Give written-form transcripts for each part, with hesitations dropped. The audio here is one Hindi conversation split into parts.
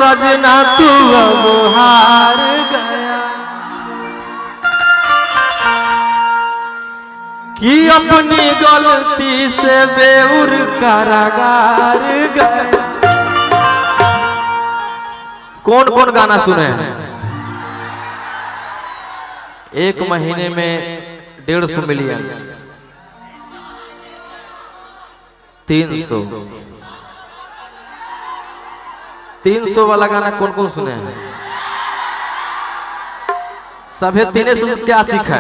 सजना तू अब हार गया कि अपनी गलती से बेउर कारागार गया। कौन कौन गाना सुने हैं? एक महीने में 150 मिलियन 300 वाला गाना कौन कौन सुने हैं? सभे तीने सुन क्या सीखा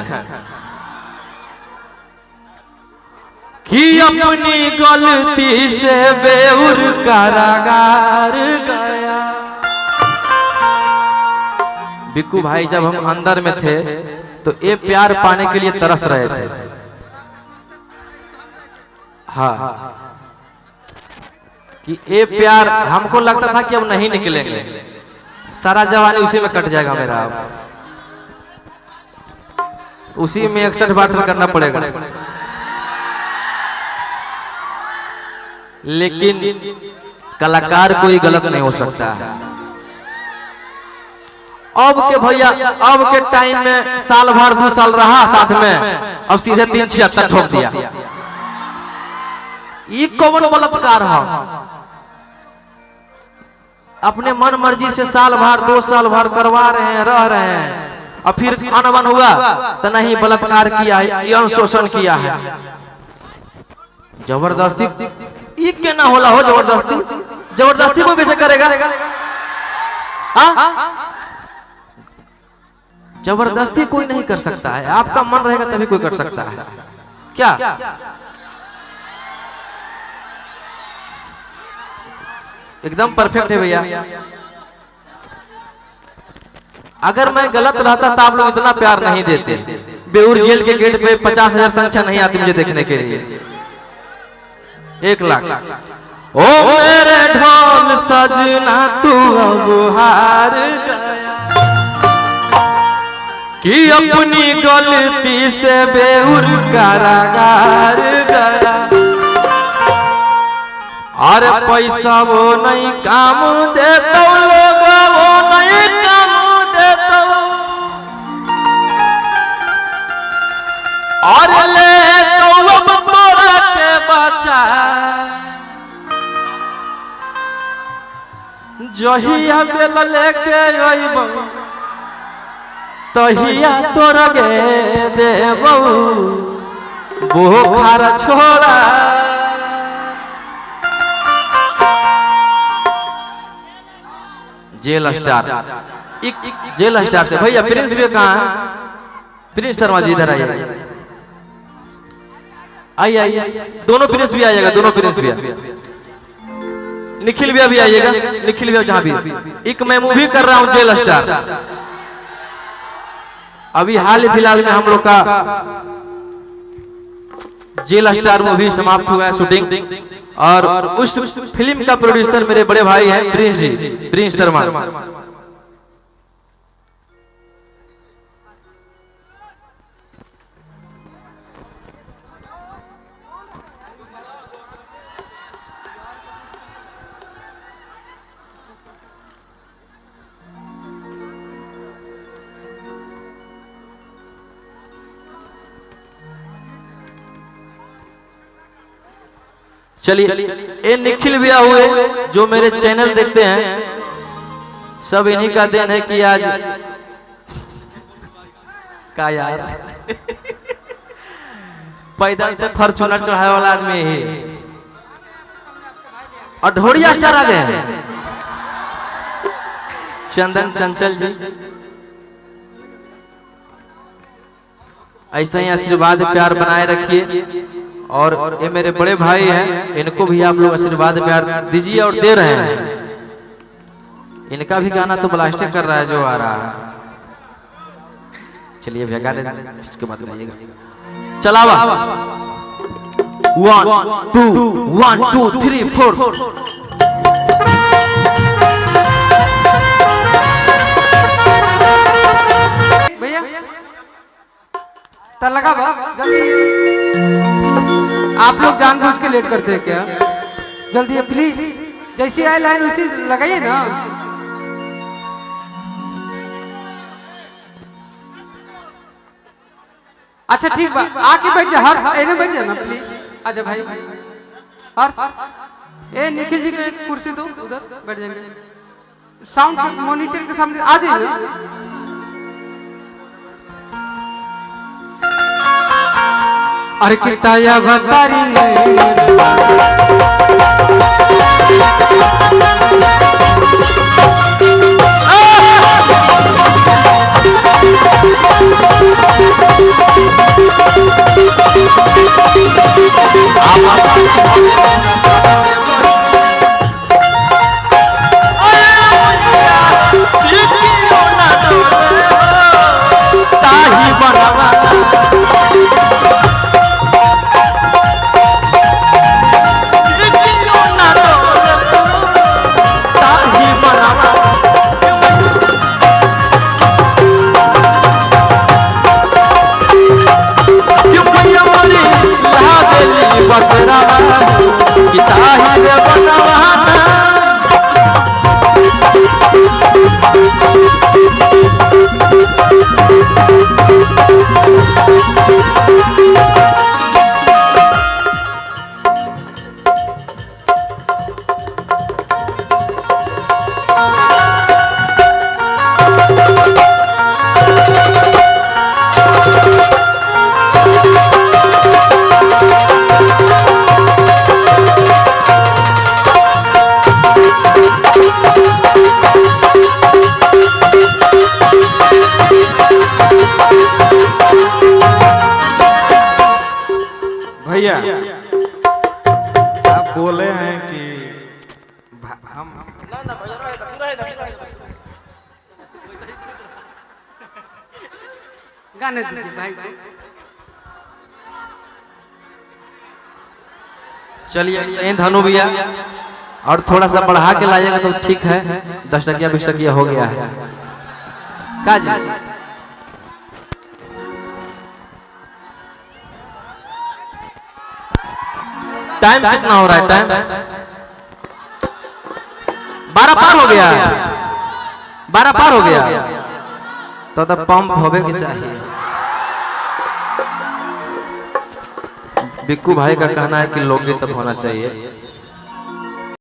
कि अपनी गलती से बेउर कारागार गया। बिक्कू भाई जब हम अंदर में थे तो ये प्यार पाने के लिए तरस रहे थे। हाँ कि ये प्यार हमको लगता था कि अब नहीं निकलेंगे, सारा जवानी उसी में कट जाएगा मेरा, अब उसी में 61 बार करना पड़ेगा। लेकिन कलाकार कोई गलत नहीं हो सकता है। अब के भैया अब के टाइम में साल भर 2 साल रहा साथ में, अब सीधे 376 ठोक दिया। ये कौन बलात्कार है? अपने मन मर्जी से साल भर 2 साल भर करवा रहे हैं, रह रहे हैं, और फिर अनबन हुआ तो नहीं बलात्कार किया है, यौन शोषण किया है। जबरदस्ती ये क्या ना होला हो? जबरदस्ती जबरदस्ती को कैसे करेगा? जबरदस्ती कोई नहीं कर सकता है, आपका मन रहेगा तभी कोई कर सकता है। क्या एकदम परफेक्ट है भैया। अगर मैं गलत रहता तो आप लोग इतना प्यार नहीं देते। बेउर जेल के गेट पे 50,000 संख्या नहीं आती मुझे देखने के लिए, 1 लाख। ओ मेरे ढोल सजना तू अब हार गया कि अपनी गलती से बेउर कारागार गया। अरे पैसा वो नहीं काम देता, लोग वो नहीं काम देता, और ले तो अब तोरा के बचा जहिया बेल लेके अइबो तहिया तोरा गे देबो बोखार छोड़ा। जेल स्टार, जेल स्टार से भैया प्रिंस भी कहाँ है? प्रिंस शर्मा जी इधर आइए, आइए आइए, दोनों प्रिंस भी आइएगा, दोनों प्रिंस भी। निखिल भैया भी आइएगा, निखिल भैया जहाँ भी। एक मैं मूवी कर रहा हूँ जेल स्टार, अभी हाल फिलहाल में हम लोग का जेल स्टार मूवी समाप्त हुआ है शूटिंग, और उस फिल्म का प्रोड्यूसर मेरे बड़े भाई हैं प्रिंस जी, प्रिंस शर्मा। चलिए, ये निखिल भैया हुए जो मेरे चैनल देखते हैं, सब इन्हीं का देन है कि आज का यार पैदल से फॉर्च्यूनर चढ़ाए वाला आदमी है, और ढोड़िया स्टार आ गए हैं चंदन चंचल जी। ऐसा ही आशीर्वाद प्यार बनाए रखिए, और ये मेरे बड़े भाई हैं, इनको भी आप लोग आशीर्वाद प्यार दीजिए, और दे रहे हैं। इनका भी गाना तो ब्लास्टिंग कर रहा है जो आ रहा है। चलिए भैया गाने इसके बाद गाइएगा। चलावा 1 2 1 2 3 4। भैया तर लगा जल्दी, आप लोग जानबूझ के लेट करते हैं क्या? जल्दी प्लीज, जैसी आए लाइन उसी लगाइए ना। अच्छा ठीक बा, आके बैठ जा। हर्ष एने बैठ जा ना प्लीज। आजा भाई। हर्ष ए निखिल जी को एक कुर्सी दो, उधर बैठ जाएंगे। साउंड मॉनिटर के सामने आ जाइए। अरे कितना या बतारी ताही बनवा बसरा किताही रे बनवाना भैया आप बोले हैं कि हम गाने दीजिए भाई। चलिए धनु भैया और थोड़ा सा बढ़ा के लाइएगा तो ठीक है। 10 टकिया 20 टकिया हो गया है का जी। टाइम कितना हो रहा है? टाइम 12 पार हो गया। 12 पार हो गया तो पंप होवे के चाहिए। बिक्कू भाई का कहना है कि लोकगीत तब होना चाहिए।